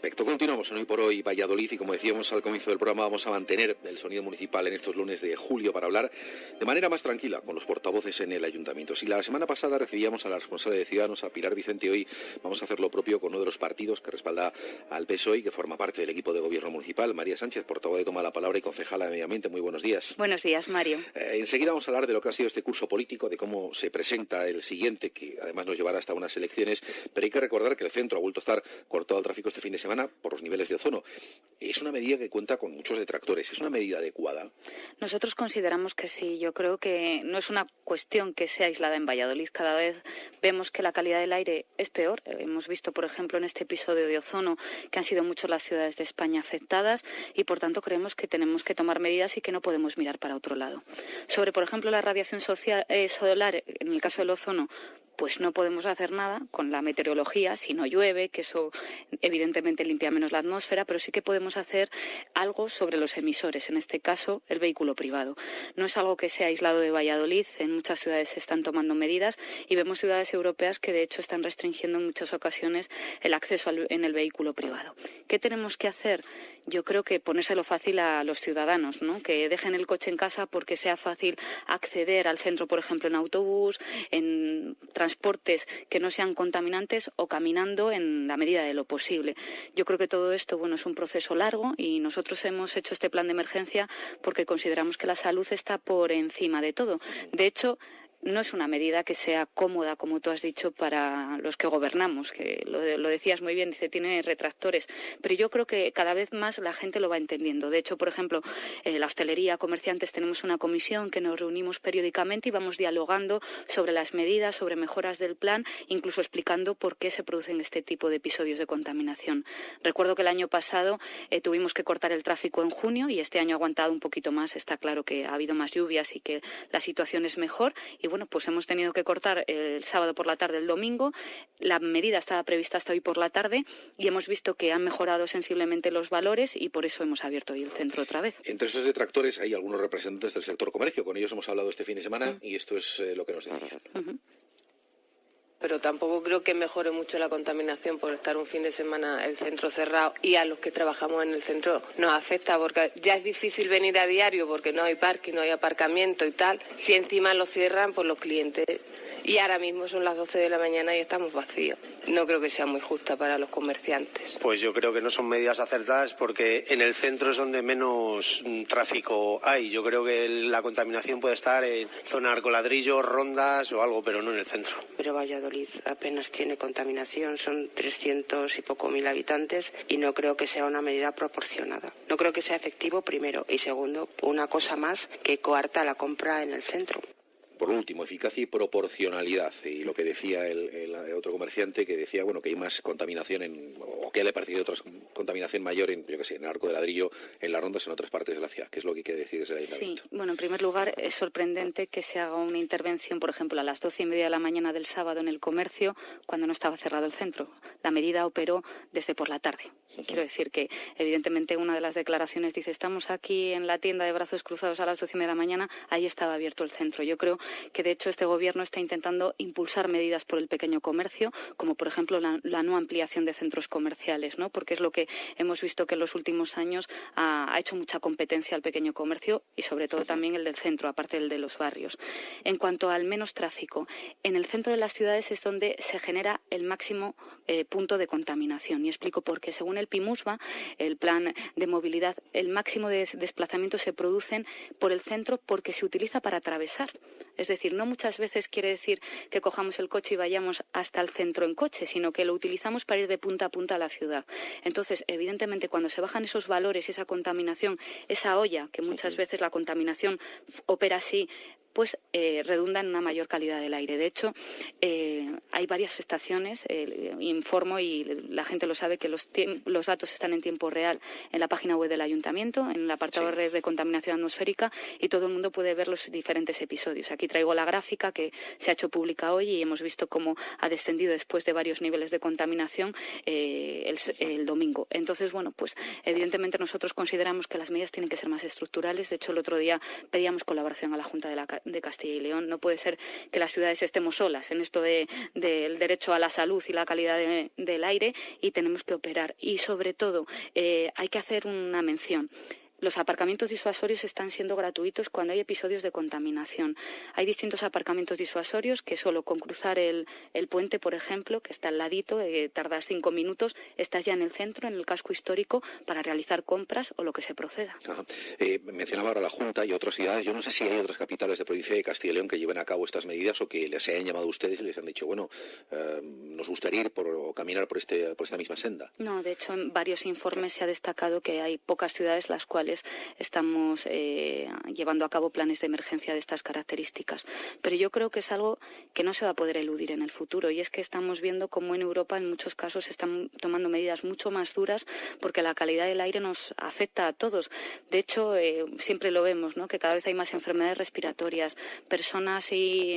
respecto. Continuamos en Hoy por Hoy Valladolid y, como decíamos al comienzo del programa, vamos a mantener el sonido municipal en estos lunes de julio para hablar de manera más tranquila con los portavoces en el ayuntamiento. Si la semana pasada recibíamos a la responsable de Ciudadanos, a Pilar Vicente, hoy vamos a hacer lo propio con uno de los partidos que respalda al PSOE y que forma parte del equipo de gobierno municipal, María Sánchez, portavoz de Toma la Palabra y concejala de Medio Ambiente. Muy buenos días. Buenos días, Mario. Enseguida vamos a hablar de lo que ha sido este curso político, de cómo se presenta el siguiente, que además nos llevará hasta unas elecciones, pero hay que recordar que el centro ha vuelto a estar cortado al tráfico este fin de semana por los niveles de ozono. Es una medida que cuenta con muchos detractores. ¿Es una medida adecuada? Nosotros consideramos que sí. Yo creo que no es una cuestión que sea aislada en Valladolid. Cada vez vemos que la calidad del aire es peor. Hemos visto, por ejemplo, en este episodio de ozono que han sido muchas las ciudades de España afectadas y, por tanto, creemos que tenemos que tomar medidas y que no podemos mirar para otro lado. Sobre, por ejemplo, la radiación solar, en el caso del ozono, pues no podemos hacer nada con la meteorología si no llueve, que eso evidentemente limpia menos la atmósfera, pero sí que podemos hacer algo sobre los emisores, en este caso el vehículo privado. No es algo que sea aislado de Valladolid, en muchas ciudades se están tomando medidas y vemos ciudades europeas que de hecho están restringiendo en muchas ocasiones el acceso en el vehículo privado. ¿Qué tenemos que hacer? Yo creo que ponérselo fácil a los ciudadanos, ¿no? Que dejen el coche en casa porque sea fácil acceder al centro, por ejemplo, en autobús, en transportes que no sean contaminantes o caminando en la medida de lo posible. Yo creo que todo esto, es un proceso largo y nosotros hemos hecho este plan de emergencia porque consideramos que la salud está por encima de todo. De hecho, no es una medida que sea cómoda, como tú has dicho, para los que gobernamos, que lo decías muy bien, tiene retractores, pero yo creo que cada vez más la gente lo va entendiendo. De hecho, por ejemplo, la hostelería, comerciantes, tenemos una comisión que nos reunimos periódicamente y vamos dialogando sobre las medidas, sobre mejoras del plan, incluso explicando por qué se producen este tipo de episodios de contaminación. Recuerdo que el año pasado tuvimos que cortar el tráfico en junio y este año ha aguantado un poquito más. Está claro que ha habido más lluvias y que la situación es mejor y pues hemos tenido que cortar el sábado por la tarde, el domingo. La medida estaba prevista hasta hoy por la tarde y hemos visto que han mejorado sensiblemente los valores y por eso hemos abierto hoy el centro otra vez. Entre esos detractores hay algunos representantes del sector comercio. Con ellos hemos hablado este fin de semana y esto es lo que nos decían. Pero tampoco creo que mejore mucho la contaminación por estar un fin de semana el centro cerrado y a los que trabajamos en el centro nos afecta porque ya es difícil venir a diario porque no hay parking, no hay aparcamiento y tal. Si encima lo cierran, pues los clientes... Y ahora mismo son las 12 de la mañana y estamos vacíos. No creo que sea muy justa para los comerciantes. Pues yo creo que no son medidas acertadas porque en el centro es donde menos tráfico hay. Yo creo que la contaminación puede estar en zona Arcoladrillo, Rondas o algo, pero no en el centro. Pero Valladolid apenas tiene contaminación, son 300 y poco mil habitantes y no creo que sea una medida proporcionada. No creo que sea efectivo, primero, y segundo, una cosa más que coarta la compra en el centro. Por último, eficacia y proporcionalidad. Y lo que decía el otro comerciante, que decía que hay más contaminación o que le parece otra contaminación mayor en el Arco de Ladrillo, en las Rondas, en otras partes de la ciudad. ¿Qué es lo que hay que decir desde el ayuntamiento? Sí, en primer lugar, es sorprendente que se haga una intervención, por ejemplo, a las 12:30 de la mañana del sábado en el comercio, cuando no estaba cerrado el centro. La medida operó desde por la tarde. Quiero decir que, evidentemente, una de las declaraciones dice, estamos aquí en la tienda de brazos cruzados a las 12:30 de la mañana, ahí estaba abierto el centro. Yo creo que, de hecho, este Gobierno está intentando impulsar medidas por el pequeño comercio, como, por ejemplo, la no ampliación de centros comerciales, ¿no? Porque es lo que hemos visto que en los últimos años ha hecho mucha competencia al pequeño comercio y, sobre todo, también el del centro, aparte del de los barrios. En cuanto al menos tráfico, en el centro de las ciudades es donde se genera el máximo punto de contaminación. Y explico por qué. Según el PIMUSVA, el plan de movilidad, el máximo de desplazamientos se producen por el centro porque se utiliza para atravesar. Es decir, no muchas veces quiere decir que cojamos el coche y vayamos hasta el centro en coche, sino que lo utilizamos para ir de punta a punta a la ciudad. Entonces, evidentemente, cuando se bajan esos valores, esa contaminación, esa olla, que muchas veces la contaminación opera así, pues redunda en una mayor calidad del aire. De hecho, hay varias estaciones, informo y la gente lo sabe, que los datos están en tiempo real en la página web del Ayuntamiento, en el apartado red de contaminación atmosférica, y todo el mundo puede ver los diferentes episodios. Aquí traigo la gráfica que se ha hecho pública hoy y hemos visto cómo ha descendido después de varios niveles de contaminación el domingo. Entonces, pues evidentemente nosotros consideramos que las medidas tienen que ser más estructurales. De hecho, el otro día pedíamos colaboración a la Junta de Castilla y León. No puede ser que las ciudades estemos solas en esto del derecho a la salud y la calidad del aire, y tenemos que operar. Y sobre todo hay que hacer una mención. Los aparcamientos disuasorios están siendo gratuitos cuando hay episodios de contaminación. Hay distintos aparcamientos disuasorios que solo con cruzar el puente, por ejemplo, que está al ladito, tardas 5 minutos, estás ya en el centro, en el casco histórico, para realizar compras o lo que se proceda. Mencionaba ahora la Junta y otras ciudades. Yo no sé si hay otras capitales de provincia de Castilla y León que lleven a cabo estas medidas o que les hayan llamado a ustedes y les han dicho, bueno, nos gustaría ir o caminar por esta misma senda. No, de hecho, en varios informes se ha destacado que hay pocas ciudades las cuales estamos llevando a cabo planes de emergencia de estas características. Pero yo creo que es algo que no se va a poder eludir en el futuro, y es que estamos viendo cómo en Europa en muchos casos se están tomando medidas mucho más duras porque la calidad del aire nos afecta a todos. De hecho, siempre lo vemos, ¿no?, que cada vez hay más enfermedades respiratorias, personas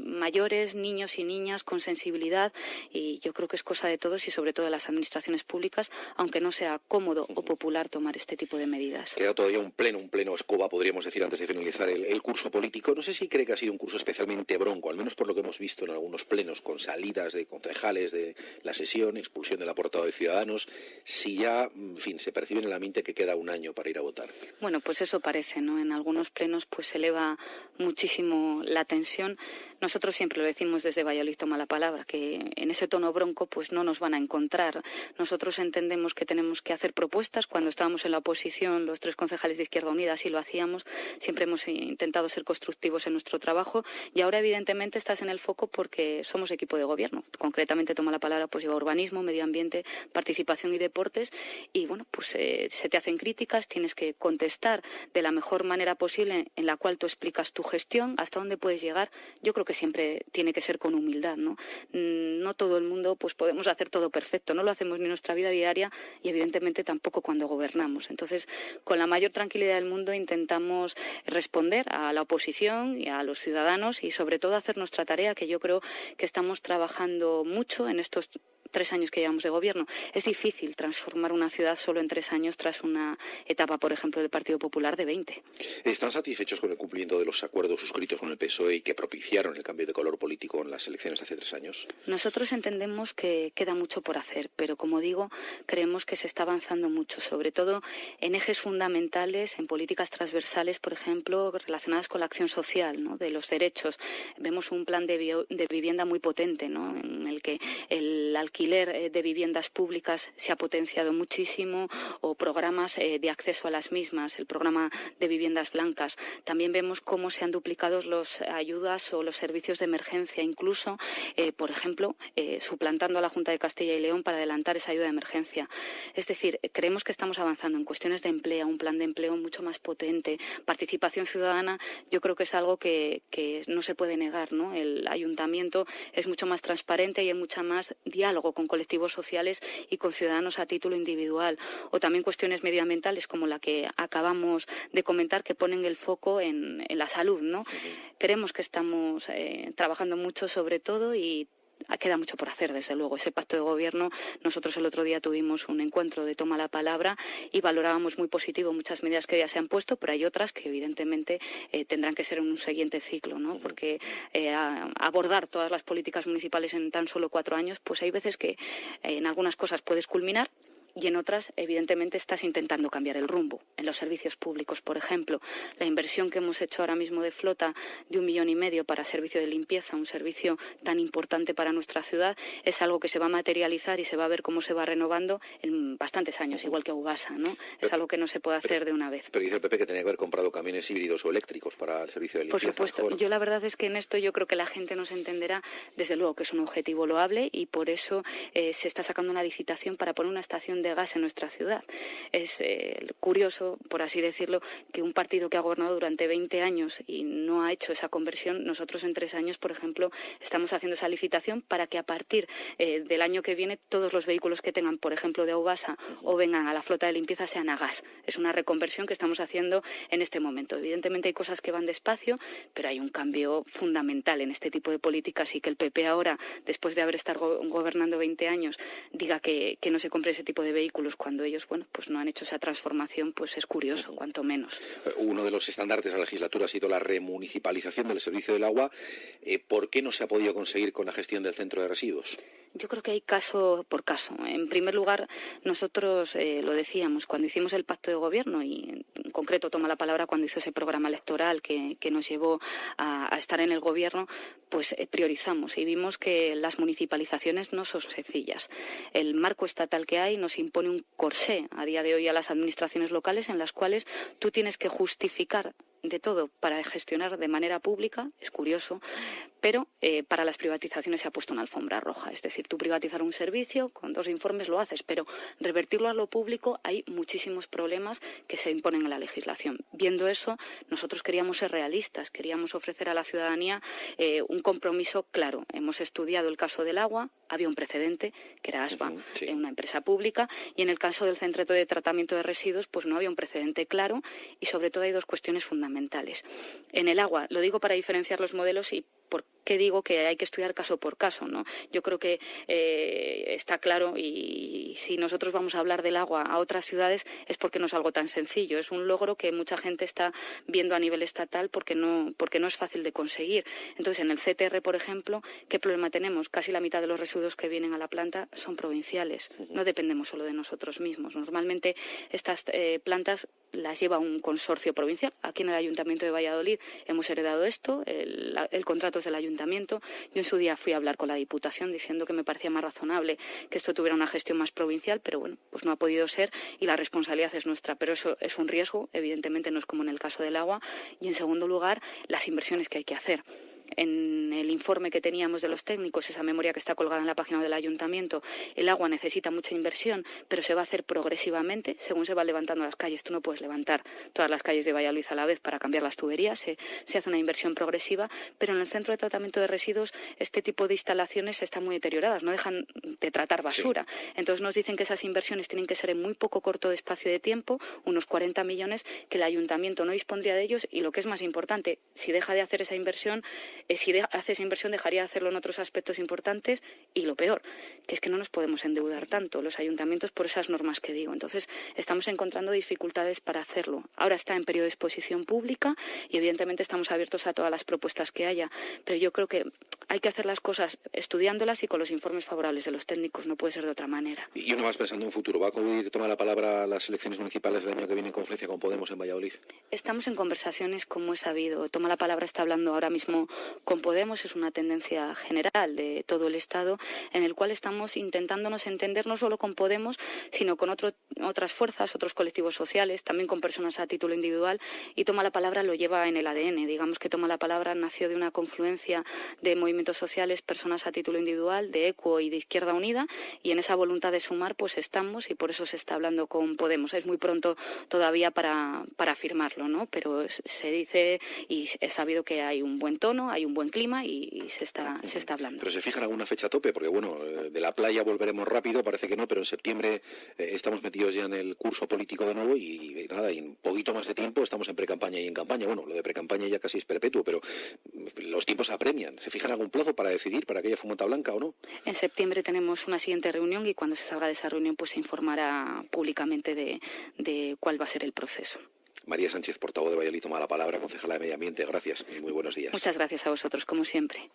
mayores, niños y niñas con sensibilidad, y yo creo que es cosa de todos y sobre todo de las administraciones públicas, aunque no sea cómodo o popular tomar este tipo de medidas. Queda todavía un pleno escoba, podríamos decir, antes de finalizar el curso político. No sé si cree que ha sido un curso especialmente bronco, al menos por lo que hemos visto en algunos plenos, con salidas de concejales de la sesión, expulsión del portavoz de Ciudadanos, si ya, en fin, se percibe en el ambiente que queda un año para ir a votar. Bueno, pues eso parece, ¿no? En algunos plenos pues se eleva muchísimo la tensión. Nosotros siempre lo decimos desde Valladolid Toma la Palabra, que en ese tono bronco pues no nos van a encontrar. Nosotros entendemos que tenemos que hacer propuestas. Cuando estábamos en la oposición, los 3 concejales de Izquierda Unida así lo hacíamos. Siempre hemos intentado ser constructivos en nuestro trabajo, y ahora evidentemente estás en el foco porque somos equipo de gobierno. Concretamente Toma la Palabra pues lleva urbanismo, medio ambiente, participación y deportes, y bueno, pues se te hacen críticas, tienes que contestar de la mejor manera posible, en la cual tú explicas tu gestión, hasta dónde puedes llegar. Yo creo que siempre tiene que ser con humildad, ¿no? No todo el mundo pues podemos hacer todo perfecto, no lo hacemos ni en nuestra vida diaria y evidentemente tampoco cuando gobernamos. Entonces, con la mayor tranquilidad del mundo intentamos responder a la oposición y a los ciudadanos, y sobre todo hacer nuestra tarea, que yo creo que estamos trabajando mucho en estos 3 años que llevamos de gobierno. Es difícil transformar una ciudad solo en 3 años tras una etapa, por ejemplo, del Partido Popular de 20. ¿Están satisfechos con el cumplimiento de los acuerdos suscritos con el PSOE y que propiciaron el cambio de color político en las elecciones de hace 3 años? Nosotros entendemos que queda mucho por hacer, pero como digo, creemos que se está avanzando mucho, sobre todo en ejes fundamentales, en políticas transversales, por ejemplo, relacionadas con la acción social, ¿no?, de los derechos. Vemos un plan de vivienda muy potente, ¿no?, en el que el alquiler de viviendas públicas se ha potenciado muchísimo, o programas de acceso a las mismas, el programa de viviendas blancas. También vemos cómo se han duplicado las ayudas o los servicios de emergencia, incluso, por ejemplo, suplantando a la Junta de Castilla y León para adelantar esa ayuda de emergencia. Es decir, creemos que estamos avanzando en cuestiones de empleo, un plan de empleo mucho más potente, participación ciudadana. Yo creo que es algo que no se puede negar, ¿no? El ayuntamiento es mucho más transparente y hay mucha más diálogo con colectivos sociales y con ciudadanos a título individual, o también cuestiones medioambientales como la que acabamos de comentar, que ponen el foco en la salud, ¿no? Creemos que estamos trabajando mucho sobre todo, y queda mucho por hacer, desde luego. Ese pacto de gobierno, nosotros el otro día tuvimos un encuentro de Toma la Palabra y valorábamos muy positivo muchas medidas que ya se han puesto, pero hay otras que evidentemente tendrán que ser en un siguiente ciclo, ¿no? Porque abordar todas las políticas municipales en tan solo 4 años, pues hay veces que en algunas cosas puedes culminar, y en otras, evidentemente, estás intentando cambiar el rumbo. En los servicios públicos, por ejemplo, la inversión que hemos hecho ahora mismo de flota de 1,5 millones para servicio de limpieza, un servicio tan importante para nuestra ciudad, es algo que se va a materializar y se va a ver cómo se va renovando en bastantes años, igual que Aubasa, ¿no? Es algo que no se puede hacer de una vez. Pero dice el PP que tenía que haber comprado camiones híbridos o eléctricos para el servicio de limpieza. Por supuesto. Mejor. Yo la verdad es que en esto yo creo que la gente nos entenderá, desde luego que es un objetivo loable, y por eso se está sacando una licitación para poner una estación de gas en nuestra ciudad. Es curioso, por así decirlo, que un partido que ha gobernado durante 20 años y no ha hecho esa conversión, nosotros en 3 años, por ejemplo, estamos haciendo esa licitación para que a partir del año que viene todos los vehículos que tengan, por ejemplo, de Aubasa o vengan a la flota de limpieza sean a gas. Es una reconversión que estamos haciendo en este momento. Evidentemente hay cosas que van despacio, pero hay un cambio fundamental en este tipo de políticas, y que el PP ahora, después de haber estado gobernando 20 años, diga que no se compre ese tipo de de vehículos cuando ellos, bueno, pues no han hecho esa transformación, pues es curioso, cuanto menos. Uno de los estandartes de la legislatura ha sido la remunicipalización del servicio del agua. ¿Por qué no se ha podido conseguir con la gestión del centro de residuos? Yo creo que hay caso por caso. En primer lugar, nosotros lo decíamos cuando hicimos el pacto de gobierno, y en concreto toma la palabra cuando hizo ese programa electoral que nos llevó a estar en el gobierno, pues priorizamos y vimos que las municipalizaciones no son sencillas. El marco estatal que hay nos impone un corsé a día de hoy a las administraciones locales en las cuales tú tienes que justificar de todo para gestionar de manera pública, es curioso, pero para las privatizaciones se ha puesto una alfombra roja. Es decir, tú privatizar un servicio, con 2 informes lo haces, pero revertirlo a lo público hay muchísimos problemas que se imponen en la legislación. Viendo eso, nosotros queríamos ser realistas, queríamos ofrecer a la ciudadanía un compromiso claro. Hemos estudiado el caso del agua, había un precedente, que era ASBA, una empresa pública, y en el caso del Centro de Tratamiento de Residuos, pues no había un precedente claro y sobre todo hay 2 cuestiones fundamentales. En el agua, lo digo para diferenciar los modelos y por qué digo que hay que estudiar caso por caso, ¿no? Yo creo que está claro, y si nosotros vamos a hablar del agua a otras ciudades es porque no es algo tan sencillo, es un logro que mucha gente está viendo a nivel estatal porque no es fácil de conseguir. Entonces, en el CTR, por ejemplo, ¿qué problema tenemos? Casi la mitad de los residuos que vienen a la planta son provinciales, no dependemos solo de nosotros mismos. Normalmente estas plantas las lleva un consorcio provincial. Aquí en el Ayuntamiento de Valladolid hemos heredado esto, el contrato es del Ayuntamiento. Yo en su día fui a hablar con la Diputación diciendo que me parecía más razonable que esto tuviera una gestión más provincial, pero bueno, pues no ha podido ser y la responsabilidad es nuestra. Pero eso es un riesgo, evidentemente no es como en el caso del agua. Y en segundo lugar, las inversiones que hay que hacer. En el informe que teníamos de los técnicos, esa memoria que está colgada en la página del Ayuntamiento, el agua necesita mucha inversión, pero se va a hacer progresivamente según se van levantando las calles. Tú no puedes levantar todas las calles de Valladolid a la vez para cambiar las tuberías, se hace una inversión progresiva, pero en el centro de tratamiento de residuos este tipo de instalaciones están muy deterioradas, no dejan de tratar basura. Sí. Entonces nos dicen que esas inversiones tienen que ser en muy poco corto espacio de tiempo, unos 40 millones, que el Ayuntamiento no dispondría de ellos y lo que es más importante, si deja de hacer esa inversión, si hace esa inversión dejaría de hacerlo en otros aspectos importantes y lo peor, que es que no nos podemos endeudar tanto los ayuntamientos por esas normas que digo. Entonces estamos encontrando dificultades para hacerlo. Ahora está en periodo de exposición pública y evidentemente estamos abiertos a todas las propuestas que haya, pero yo creo que hay que hacer las cosas estudiándolas y con los informes favorables de los técnicos, no puede ser de otra manera. Y uno más pensando en futuro, ¿va a acudir tomar la palabra a las elecciones municipales del año que viene en confluencia con Podemos en Valladolid? Estamos en conversaciones, como he sabido. Toma la palabra, está hablando ahora mismo con Podemos, es una tendencia general de todo el Estado, en el cual estamos intentándonos entender no solo con Podemos, sino con otras fuerzas, otros colectivos sociales, también con personas a título individual, y Toma la palabra lo lleva en el ADN. Digamos que Toma la palabra nació de una confluencia de movimientos sociales, personas a título individual, de ECUO y de Izquierda Unida, y en esa voluntad de sumar pues estamos, y por eso se está hablando con Podemos. Es muy pronto todavía para afirmarlo, ¿no? Pero se dice y es sabido que hay un buen tono, hay un buen clima y se está hablando. ¿Pero se fijan alguna fecha tope? Porque bueno, de la playa volveremos rápido, parece que no, pero en septiembre estamos metidos ya en el curso político de nuevo y nada, y un poquito más de tiempo estamos en precampaña y en campaña. Bueno, lo de precampaña ya casi es perpetuo, pero los tiempos apremian. ¿Se fijan algún plazo para decidir para que haya fumata blanca o no? En septiembre tenemos una siguiente reunión y cuando se salga de esa reunión pues se informará públicamente de cuál va a ser el proceso. María Sánchez, portavoz de Valladolid, toma la palabra, concejala de Medio Ambiente. Gracias y muy buenos días. Muchas gracias a vosotros, como siempre.